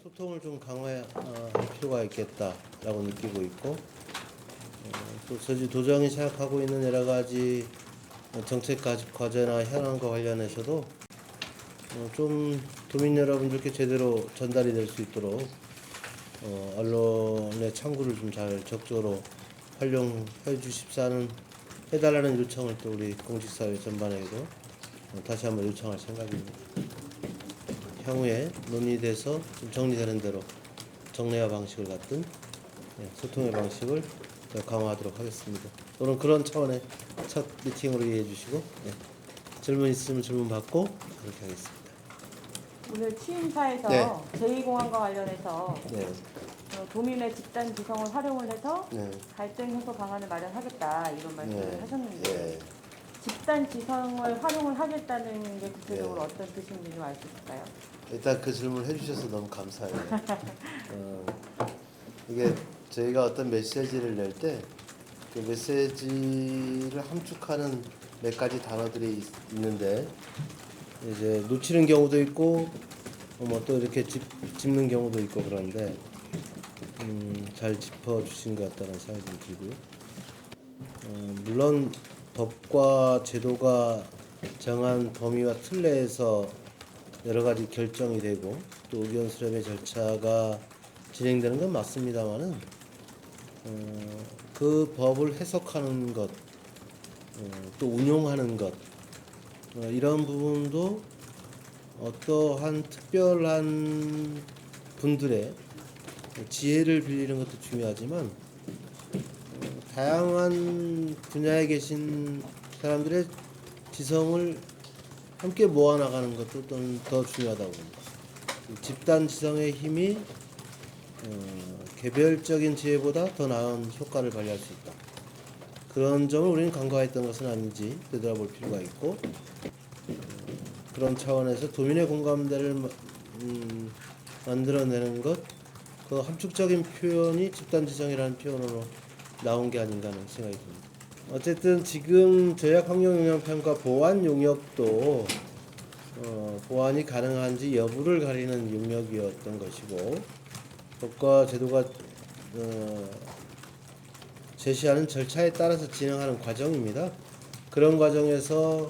소통을 좀 강화할 필요가 있겠다라고 느끼고 있고, 또 저희 도정이 생각하고 있는 여러 가지 정책 과제나 현안과 관련해서도 좀 도민 여러분들께 제대로 전달이 될 수 있도록 언론의 창구를 좀 잘 적극적으로 활용해 주십사는 해달라는 요청을 또 우리 공직사회 전반에도 다시 한번 요청할 생각입니다. 향후에 논의돼서 좀 정리되는 대로 정례화 방식을 갖든 소통의 방식을 더 강화하도록 하겠습니다. 오늘 그런 차원의 첫 미팅으로 이해해 주시고, 질문 있으면 질문 받고 그렇게 하겠습니다. 오늘 취임사에서 네. 제2공항과 관련해서 네. 도민의 집단 지성을 활용을 해서 네. 갈등 해소 방안을 마련하겠다 이런 말씀을 네. 하셨는데 네. 집단 지성을 활용을 하겠다는 게 구체적으로 네. 어떤 뜻인지 좀 알 수 있을까요? 일단 그 질문을 해주셔서 너무 감사해요. 이게 저희가 어떤 메시지를 낼 때 그 메시지를 함축하는 몇 가지 단어들이 있는데 이제 놓치는 경우도 있고 뭐 또 이렇게 짚는 경우도 있고 그런데 잘 짚어주신 것 같다는 생각이 좀 들고요. 물론 법과 제도가 정한 범위와 틀 내에서 여러 가지 결정이 되고 또 의견 수렴의 절차가 진행되는 건 맞습니다만은 그 법을 해석하는 것, 또 운용하는 것 이런 부분도 어떠한 특별한 분들의 지혜를 빌리는 것도 중요하지만 다양한 분야에 계신 사람들의 지성을 함께 모아나가는 것도 더 중요하다고 봅니다. 집단 지성의 힘이 개별적인 지혜보다 더 나은 효과를 발휘할 수 있다. 그런 점을 우리는 간과했던 것은 아닌지 되돌아볼 필요가 있고, 그런 차원에서 도민의 공감대를 만들어내는 것, 그 함축적인 표현이 집단지성이라는 표현으로 나온 게 아닌가 하는 생각이 듭니다. 어쨌든 지금 전략 환경 영향 평가 보완 용역도 보완이 가능한지 여부를 가리는 용역이었던 것이고, 법과 제도가 제시하는 절차에 따라서 진행하는 과정입니다. 그런 과정에서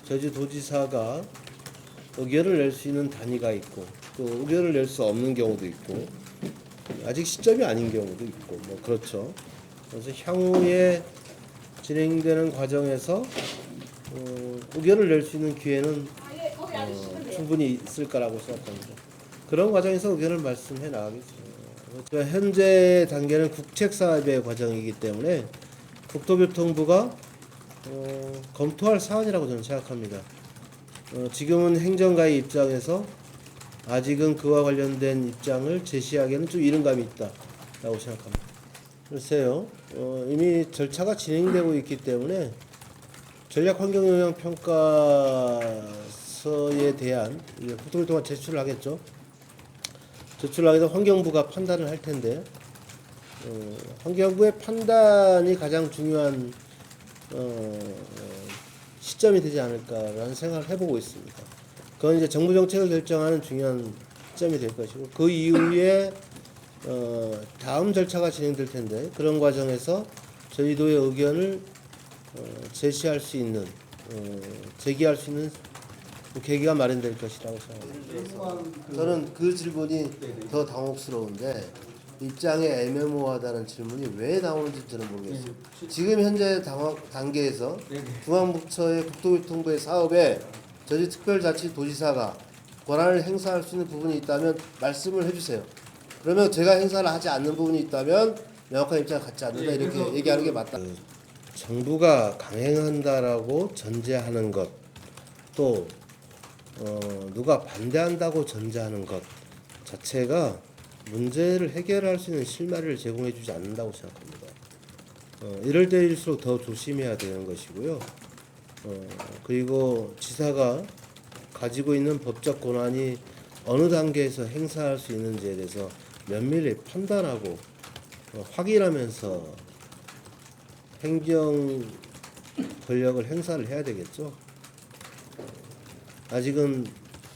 제주도지사가 의견을 낼 수 있는 단위가 있고 또 의견을 낼 수 없는 경우도 있고 아직 시점이 아닌 경우도 있고 뭐 그렇죠. 그래서 향후에 진행되는 과정에서 의견을 낼 수 있는 기회는 충분히 있을 거라고 생각합니다. 그런 과정에서 의견을 말씀해 나가겠습니다. 현재 단계는 국책사업의 과정이기 때문에 국토교통부가 검토할 사안이라고 저는 생각합니다. 지금은 행정가의 입장에서 아직은 그와 관련된 입장을 제시하기에는 좀 이른 감이 있다라고 생각합니다. 글쎄요, 이미 절차가 진행되고 있기 때문에 전략환경영향평가서에 대한 국토교통부가 제출을 하겠죠. 제출을 하게 되면 환경부가 판단을 할 텐데 환경부의 판단이 가장 중요한 시점이 되지 않을까라는 생각을 해보고 있습니다. 그건 이제 정부 정책을 결정하는 중요한 시점이 될 것이고 그 이후에 다음 절차가 진행될 텐데 그런 과정에서 저희도의 의견을 제시할 수 있는 제기할 수 있는 계기가 마련될 것이라고 생각합니다. 저는 그 질문이 더 당혹스러운데 입장이 애매모호하다는 질문이 왜 나오는지 저는 모르겠어요. 지금 현재 단계에서 중앙부처의 국토교통부의 사업에 저지특별자치도지사가 권한을 행사할 수 있는 부분이 있다면 말씀을 해주세요. 그러면 제가 행사를 하지 않는 부분이 있다면 명확한 입장을 갖지 않는다 이렇게 얘기하는 게 맞다. 정부가 강행한다라고 전제하는 것, 또 누가 반대한다고 전제하는 것 자체가 문제를 해결할 수 있는 실마리를 제공해 주지 않는다고 생각합니다. 이럴 때일수록 더 조심해야 되는 것이고요. 그리고 지사가 가지고 있는 법적 권한이 어느 단계에서 행사할 수 있는지에 대해서 면밀히 판단하고 확인하면서 행정 권력을 행사를 해야 되겠죠. 아직은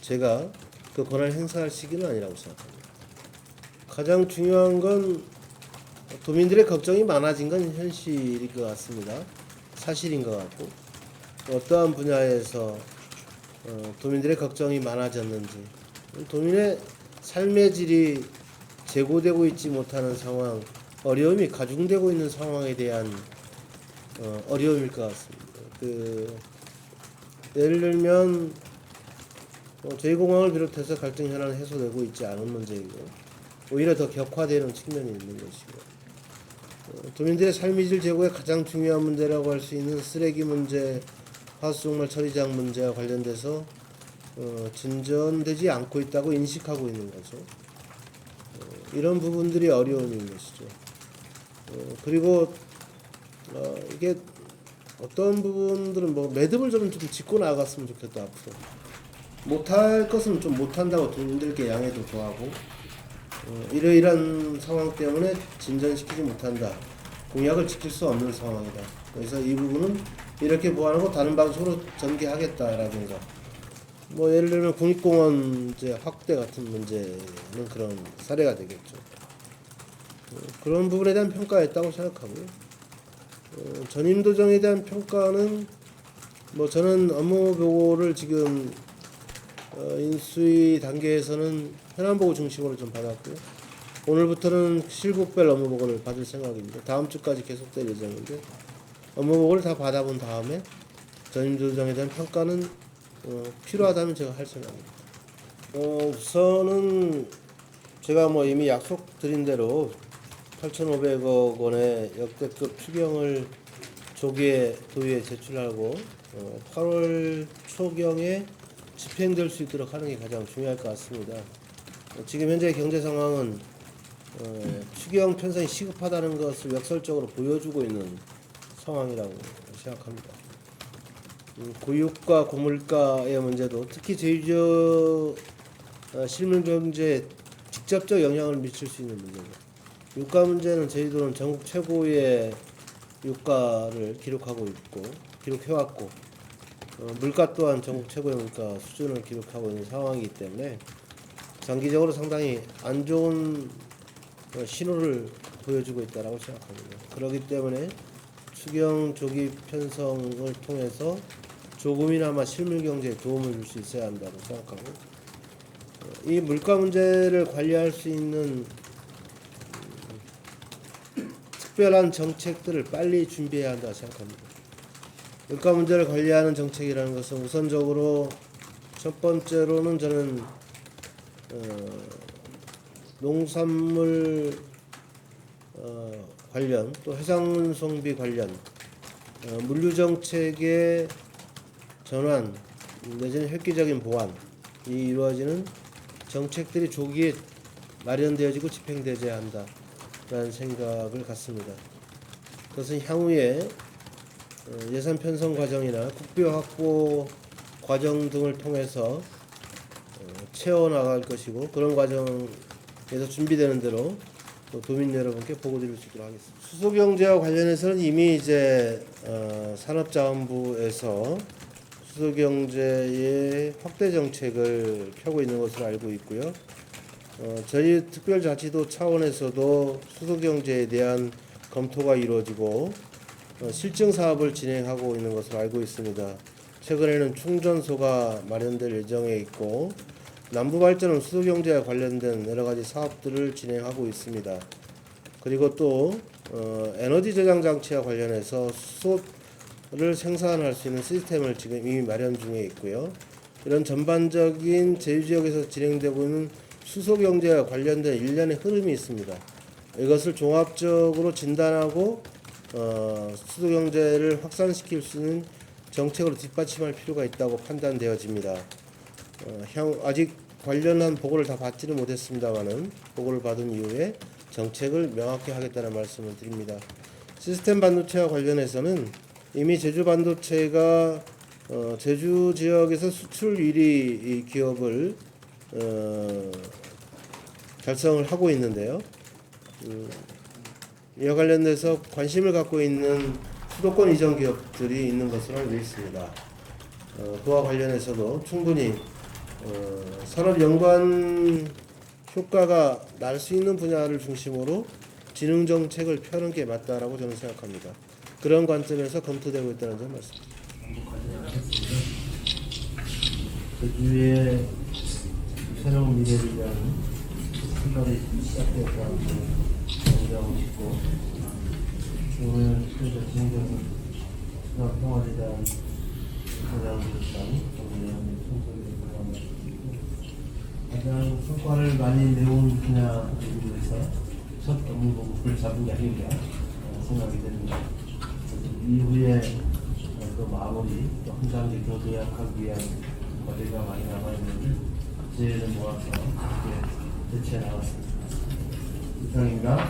제가 그 권한을 행사할 시기는 아니라고 생각합니다. 가장 중요한 건 도민들의 걱정이 많아진 건 현실일 것 같습니다. 사실인 것 같고 어떠한 분야에서 도민들의 걱정이 많아졌는지 도민의 삶의 질이 제고되고 있지 못하는 상황, 어려움이 가중되고 있는 상황에 대한 어려움일 것 같습니다. 예를 들면 제2공항을 비롯해서 갈등 현안은 해소되고 있지 않은 문제이고 오히려 더 격화되는 측면이 있는 것이고 도민들의 삶의 질 제고의 가장 중요한 문제라고 할 수 있는 쓰레기 문제, 하수종말 처리장 문제와 관련돼서 진전되지 않고 있다고 인식하고 있는 거죠. 이런 부분들이 어려움인 것이죠. 그리고 이게 어떤 부분들은 뭐 매듭을 좀 짚고 나갔으면 좋겠다. 앞으로 못할 것은 좀 못한다고 도민들께 양해도 구하고 이러이러한 상황 때문에 진전시키지 못한다. 공약을 지킬 수 없는 상황이다. 그래서 이 부분은 이렇게 보완하고 다른 방식으로 전개하겠다라든가 뭐 예를 들면 국립공원 이제 확대 같은 문제는 그런 사례가 되겠죠. 그런 부분에 대한 평가였다고 생각하고요. 전임 도정에 대한 평가는 뭐 저는 업무 보고를 지금 인수위 단계에서는 현안 보고 중심으로 좀 받았고요. 오늘부터는 실국별 업무 보고를 받을 생각입니다. 다음 주까지 계속될 예정인데 업무 보고를 다 받아본 다음에 전임 도정에 대한 평가는 필요하다면 제가 할 생각입니다. 우선은 제가 뭐 이미 약속드린 대로 8,500억 원의 역대급 추경을 조기에 도의회에 제출하고 8월 초경에 집행될 수 있도록 하는 게 가장 중요할 것 같습니다. 지금 현재 경제 상황은 추경 편성이 시급하다는 것을 역설적으로 보여주고 있는 상황이라고 생각합니다. 고유가 고물가의 문제도 특히 제주지역 실물 경제에 직접적 영향을 미칠 수 있는 문제죠. 유가 문제는 제주도는 전국 최고의 유가를 기록해왔고 물가 또한 전국 최고의 물가 수준을 기록하고 있는 상황이기 때문에 장기적으로 상당히 안 좋은 신호를 보여주고 있다고 생각합니다. 그렇기 때문에 추경 조기 편성을 통해서 조금이나마 실물 경제에 도움을 줄 수 있어야 한다고 생각하고 이 물가 문제를 관리할 수 있는 특별한 정책들을 빨리 준비해야 한다고 생각합니다. 물가 문제를 관리하는 정책이라는 것은 우선적으로 첫 번째로는 저는 농산물 관련 또 해상운송비 관련 물류 정책의 전환 내지는 획기적인 보완이 이루어지는 정책들이 조기에 마련되어지고 집행되어야 한다라는 생각을 갖습니다. 그것은 향후에 예산 편성 과정이나 국비 확보 과정 등을 통해서 채워나갈 것이고 그런 과정에서 준비되는 대로 또 도민 여러분께 보고드릴 수 있도록 하겠습니다. 수소경제와 관련해서는 이미 이제 산업자원부에서 수소경제의 확대 정책을 펴고 있는 것으로 알고 있고요. 저희 특별자치도 차원에서도 수소경제에 대한 검토가 이루어지고 실증 사업을 진행하고 있는 것으로 알고 있습니다. 최근에는 충전소가 마련될 예정에 있고 남부발전은 수소경제와 관련된 여러 가지 사업들을 진행하고 있습니다. 그리고 또 에너지 저장 장치와 관련해서 수소를 생산할 수 있는 시스템을 지금 이미 마련 중에 있고요. 이런 전반적인 제주지역에서 진행되고 있는 수소경제와 관련된 일련의 흐름이 있습니다. 이것을 종합적으로 진단하고 수소경제를 확산시킬 수 있는 정책으로 뒷받침할 필요가 있다고 판단되어집니다. 아직 관련한 보고를 다 받지는 못했습니다만은 보고를 받은 이후에 정책을 명확히 하겠다는 말씀을 드립니다. 시스템 반도체와 관련해서는 이미 제주 반도체가 제주 지역에서 수출 1위 기업을 달성을 하고 있는데요. 이와 관련돼서 관심을 갖고 있는 수도권 이전 기업들이 있는 것으로 알고 있습니다. 그와 관련해서도 충분히 산업 연관 효과가 날 수 있는 분야를 중심으로 진흥 정책을 펴는 게 맞다라고 저는 생각합니다. 그런 관점에서 검토되고 있다는 점 말씀드립니다. 그 주에 새로운 미래를 위한 생각이 시작되었다는 것을 강조하고 싶고, 오늘 그래서 진행되는 수납 평화에 대한 성장들상 정리하는 총소리를 보내고 가장 성과를 많이 내온 분야이기 위해서 첫 업무 목표를 잡은 게 아닌가 생각이 됩니다. 이후에 또 마무리, 또 한 단계 더 도약하기 위한 과제가 많이 남아있는데 기회를 모아서 이렇게 대체해 나갔습니다. 이상입니다.